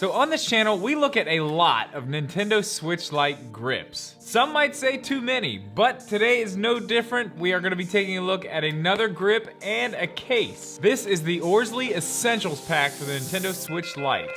So on this channel, we look at a lot of Nintendo Switch Lite grips. Some might say too many, but today is no different. We are gonna be taking a look at another grip and a case. This is the Orzly Essentials Pack for the Nintendo Switch Lite.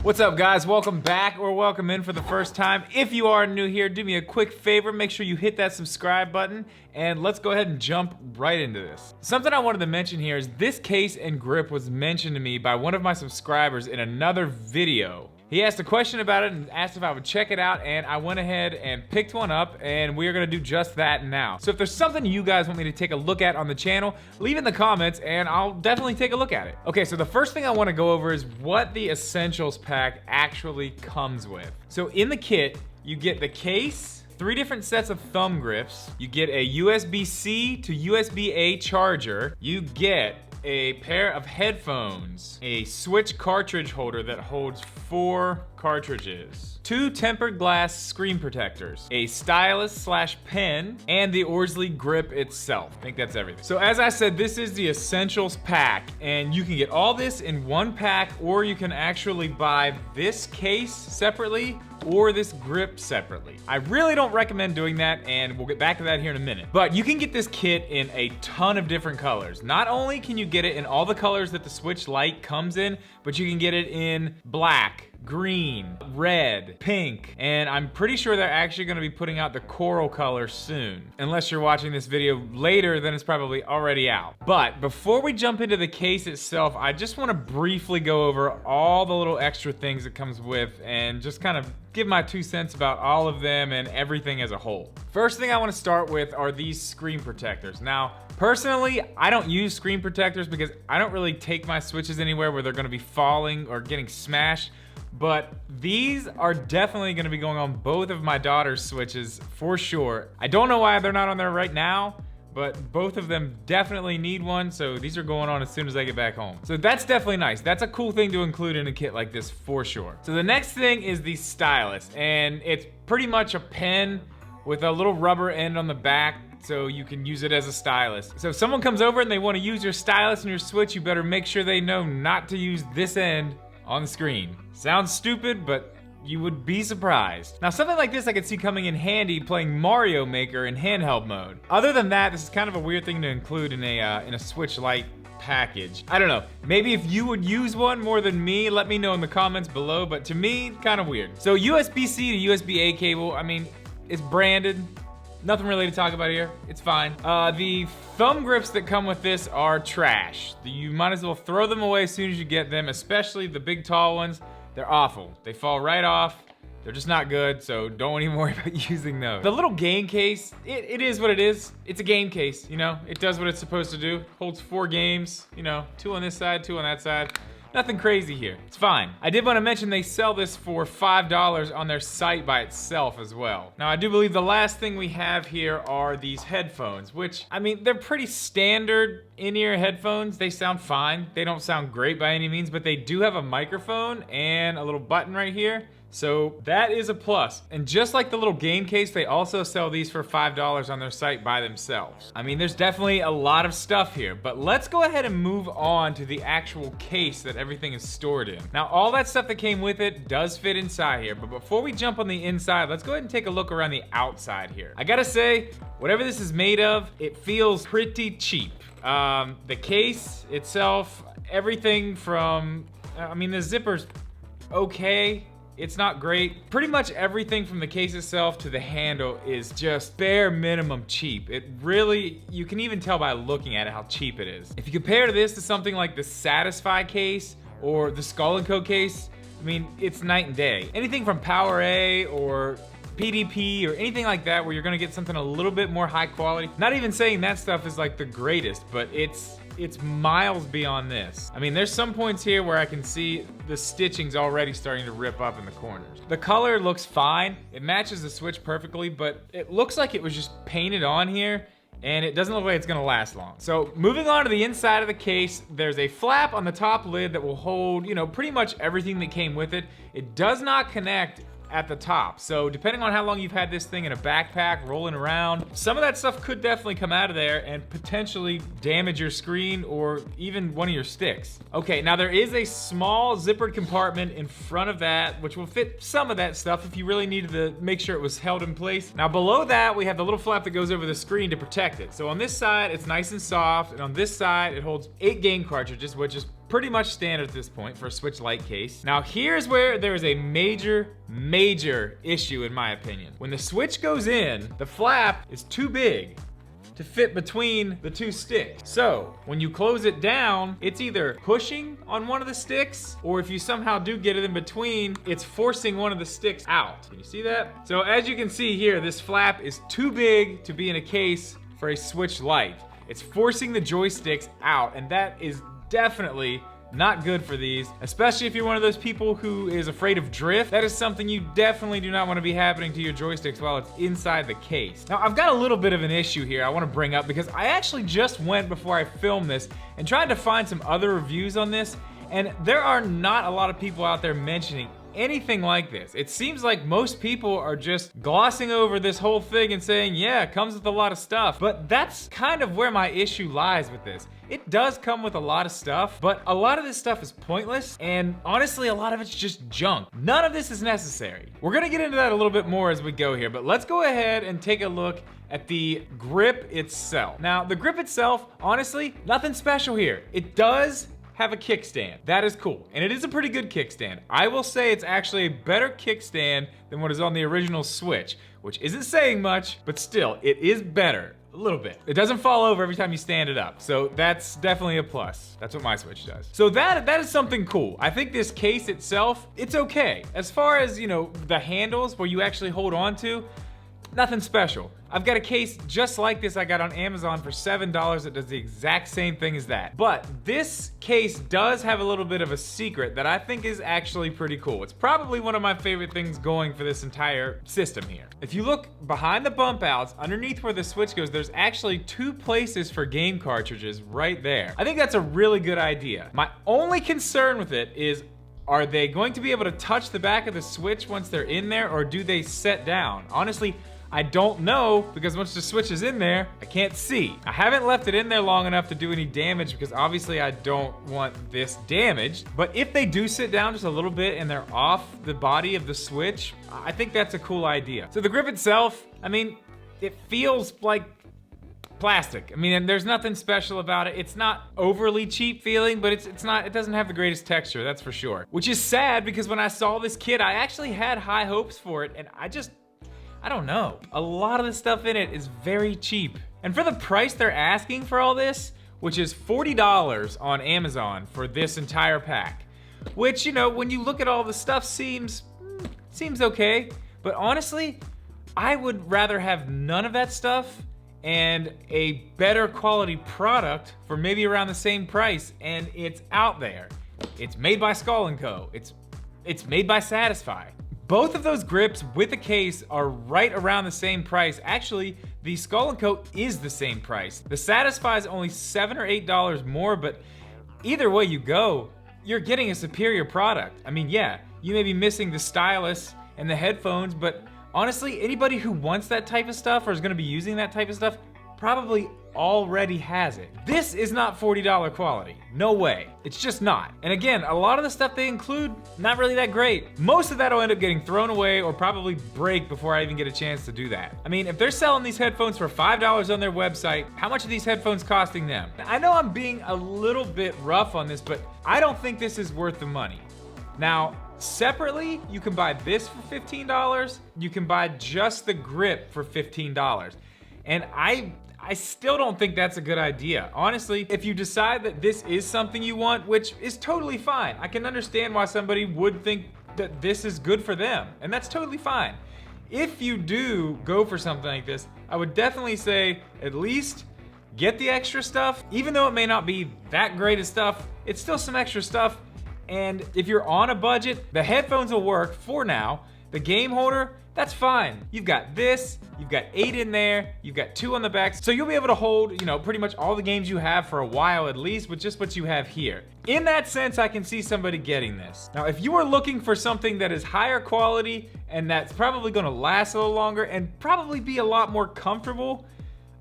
What's up guys, welcome back or welcome in for the first time. If you are new here, do me a quick favor, make sure you hit that subscribe button and let's go ahead and jump right into this. Something I wanted to mention here is this case and grip was mentioned to me by one of my subscribers in another video. He asked a question about it and asked if I would check it out, and I went ahead and picked one up, and we are gonna do just that now. So if there's something you guys want me to take a look at on the channel, leave in the comments and I'll definitely take a look at it. Okay, so the first thing I wanna go over is what the Essentials Pack actually comes with. So in the kit, you get the case, 3 different sets of thumb grips, you get a USB-C to USB-A charger, you get a pair of headphones, a Switch cartridge holder that holds 4 cartridges, 2 tempered glass screen protectors, a stylus / pen, and the Orzly grip itself. I think that's everything. So as I said, this is the Essentials Pack, and you can get all this in one pack, or you can actually buy this case separately or this grip separately. I really don't recommend doing that, and we'll get back to that here in a minute. But you can get this kit in a ton of different colors. Not only can you get it in all the colors that the Switch Lite comes in, but you can get it in black, green, red, pink, and I'm pretty sure they're actually gonna be putting out the coral color soon. Unless you're watching this video later, then it's probably already out. But before we jump into the case itself, I just wanna briefly go over all the little extra things it comes with and just kind of give my 2 cents about all of them and everything as a whole. First thing I wanna start with are these screen protectors. Now, personally, I don't use screen protectors because I don't really take my Switches anywhere where they're gonna be falling or getting smashed. But these are definitely gonna be going on both of my daughter's Switches for sure. I don't know why they're not on there right now, but both of them definitely need one, so these are going on as soon as I get back home. So that's definitely nice. That's a cool thing to include in a kit like this for sure. So the next thing is the stylus, and it's pretty much a pen with a little rubber end on the back, so you can use it as a stylus. So if someone comes over and they wanna use your stylus on your Switch, you better make sure they know not to use this end on the screen. Sounds stupid, but you would be surprised. Now something like this I could see coming in handy playing Mario Maker in handheld mode. Other than that, this is kind of a weird thing to include in a Switch Lite package. I don't know, maybe if you would use one more than me, let me know in the comments below, but to me, kind of weird. So USB-C to USB-A cable, I mean, it's branded. Nothing really to talk about here, it's fine. The thumb grips that come with this are trash. You might as well throw them away as soon as you get them, especially the big tall ones. They're awful. They fall right off. They're just not good, so don't even worry about using those. The little game case, it is what it is. It's a game case, you know? It does what it's supposed to do. Holds 4 games, you know, 2 on this side, 2 on that side. Nothing crazy here, it's fine. I did want to mention they sell this for $5 on their site by itself as well. Now I do believe the last thing we have here are these headphones, which, I mean, they're pretty standard in-ear headphones. They sound fine. They don't sound great by any means, but they do have a microphone and a little button right here. So that is a plus. And just like the little game case, they also sell these for $5 on their site by themselves. I mean, there's definitely a lot of stuff here, but let's go ahead and move on to the actual case that everything is stored in. Now, all that stuff that came with it does fit inside here, but before we jump on the inside, let's go ahead and take a look around the outside here. I gotta say, whatever this is made of, it feels pretty cheap. The case itself, everything from, I mean, the zipper's okay. It's not great. Pretty much everything from the case itself to the handle is just bare minimum cheap. It really, you can even tell by looking at it how cheap it is. If you compare this to something like the Satisfy case or the Skull & Co case, I mean, it's night and day. Anything from PowerA or PDP or anything like that where you're gonna get something a little bit more high quality. Not even saying that stuff is like the greatest, but it's miles beyond this. I mean, there's some points here where I can see the stitching's already starting to rip up in the corners. The color looks fine. It matches the Switch perfectly, but it looks like it was just painted on here and it doesn't look like it's gonna last long. So moving on to the inside of the case, there's a flap on the top lid that will hold, you know, pretty much everything that came with it. It does not connect at the top. So depending on how long you've had this thing in a backpack rolling around, some of that stuff could definitely come out of there and potentially damage your screen or even one of your sticks. Okay, now there is a small zippered compartment in front of that, which will fit some of that stuff if you really needed to make sure it was held in place. Now below that, we have the little flap that goes over the screen to protect it. So on this side, it's nice and soft, and on this side, it holds 8 game cartridges, which is pretty much standard at this point for a Switch Lite case. Now here's where there is a major issue in my opinion. When the Switch goes in, the flap is too big to fit between the 2 sticks. So when you close it down, it's either pushing on one of the sticks, or if you somehow do get it in between, it's forcing one of the sticks out. Can you see that? So as you can see here, this flap is too big to be in a case for a Switch Lite. It's forcing the joysticks out, and that is definitely not good for these, especially if you're one of those people who is afraid of drift. That is something you definitely do not want to be happening to your joysticks while it's inside the case. Now, I've got a little bit of an issue here I want to bring up because I actually just went before I filmed this and tried to find some other reviews on this, and there are not a lot of people out there mentioning anything like this. It seems like most people are just glossing over this whole thing and saying, yeah, it comes with a lot of stuff. But that's kind of where my issue lies with this. It does come with a lot of stuff, but a lot of this stuff is pointless, and honestly, a lot of it's just junk. None of this is necessary. We're gonna get into that a little bit more as we go here, but let's go ahead and take a look at the grip itself. Now, the grip itself, honestly, nothing special here. It does have a kickstand. That is cool, and it is a pretty good kickstand. I will say it's actually a better kickstand than what is on the original Switch, which isn't saying much, but still, it is better. A little bit. It doesn't fall over every time you stand it up, so that's definitely a plus. That's what my Switch does. So that is something cool. I think this case itself, it's okay. As far as, you know, the handles where you actually hold on to, nothing special. I've got a case just like this I got on Amazon for $7 that does the exact same thing as that. But this case does have a little bit of a secret that I think is actually pretty cool. It's probably one of my favorite things going for this entire system here. If you look behind the bump outs, underneath where the Switch goes, there's actually 2 places for game cartridges right there. I think that's a really good idea. My only concern with it is, are they going to be able to touch the back of the Switch once they're in there, or do they set down? Honestly, I don't know, because once the Switch is in there, I can't see. I haven't left it in there long enough to do any damage because obviously I don't want this damaged. But if they do sit down just a little bit and they're off the body of the Switch, I think that's a cool idea. So the grip itself, I mean, it feels like plastic. I mean, and there's nothing special about it. It's not overly cheap feeling, but it doesn't have the greatest texture, that's for sure. Which is sad because when I saw this kit, I actually had high hopes for it, and I don't know. A lot of the stuff in it is very cheap. And for the price they're asking for all this, which is $40 on Amazon for this entire pack, which, you know, when you look at all the stuff seems okay. But honestly, I would rather have none of that stuff and a better quality product for maybe around the same price, and it's out there. It's made by Skull & Co. It's made by Satisfy. Both of those grips with a case are right around the same price. Actually, the Skull & Co. is the same price. The Satisfy is only $7 or $8 more, but either way you go, you're getting a superior product. I mean, yeah, you may be missing the stylus and the headphones, but honestly, anybody who wants that type of stuff or is gonna be using that type of stuff probably already has it. This is not $40 quality. No way. It's just not. And again, a lot of the stuff they include, not really that great. Most of that will end up getting thrown away or probably break before I even get a chance to do that. I mean, if they're selling these headphones for $5 on their website, how much are these headphones costing them? I know I'm being a little bit rough on this, but I don't think this is worth the money. Now, separately, you can buy this for $15. You can buy just the grip for $15. And I still don't think that's a good idea. Honestly, if you decide that this is something you want, which is totally fine, I can understand why somebody would think that this is good for them, and that's totally fine. If you do go for something like this, I would definitely say at least get the extra stuff. Even though it may not be that great of stuff, it's still some extra stuff. And if you're on a budget, the headphones will work for now. The game holder, that's fine. You've got this, you've got 8 in there, you've got 2 on the back, so you'll be able to hold, you know, pretty much all the games you have for a while at least with just what you have here. In that sense, I can see somebody getting this. Now, if you are looking for something that is higher quality and that's probably gonna last a little longer and probably be a lot more comfortable,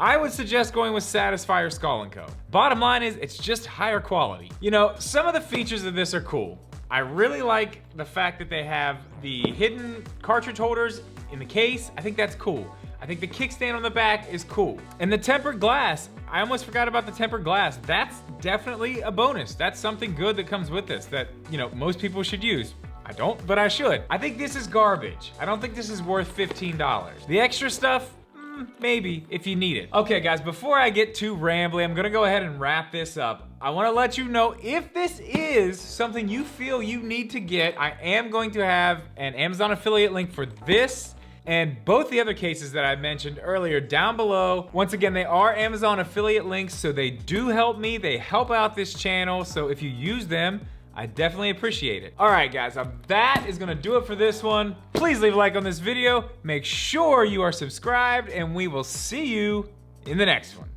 I would suggest going with Satisfyer Skull & Co. Bottom line is, it's just higher quality. You know, some of the features of this are cool. I really like the fact that they have the hidden cartridge holders in the case. I think that's cool. I think the kickstand on the back is cool. And the tempered glass, I almost forgot about the tempered glass. That's definitely a bonus. That's something good that comes with this that, you know, most people should use. I don't, but I should. I think this is garbage. I don't think this is worth $15. The extra stuff, maybe, if you need it. Okay guys, before I get too rambly, I'm gonna go ahead and wrap this up. I wanna let you know, if this is something you feel you need to get, I am going to have an Amazon affiliate link for this and both the other cases that I mentioned earlier down below. Once again, they are Amazon affiliate links, so they do help me, they help out this channel, so if you use them, I definitely appreciate it. All right, guys, that is gonna do it for this one. Please leave a like on this video, make sure you are subscribed, and we will see you in the next one.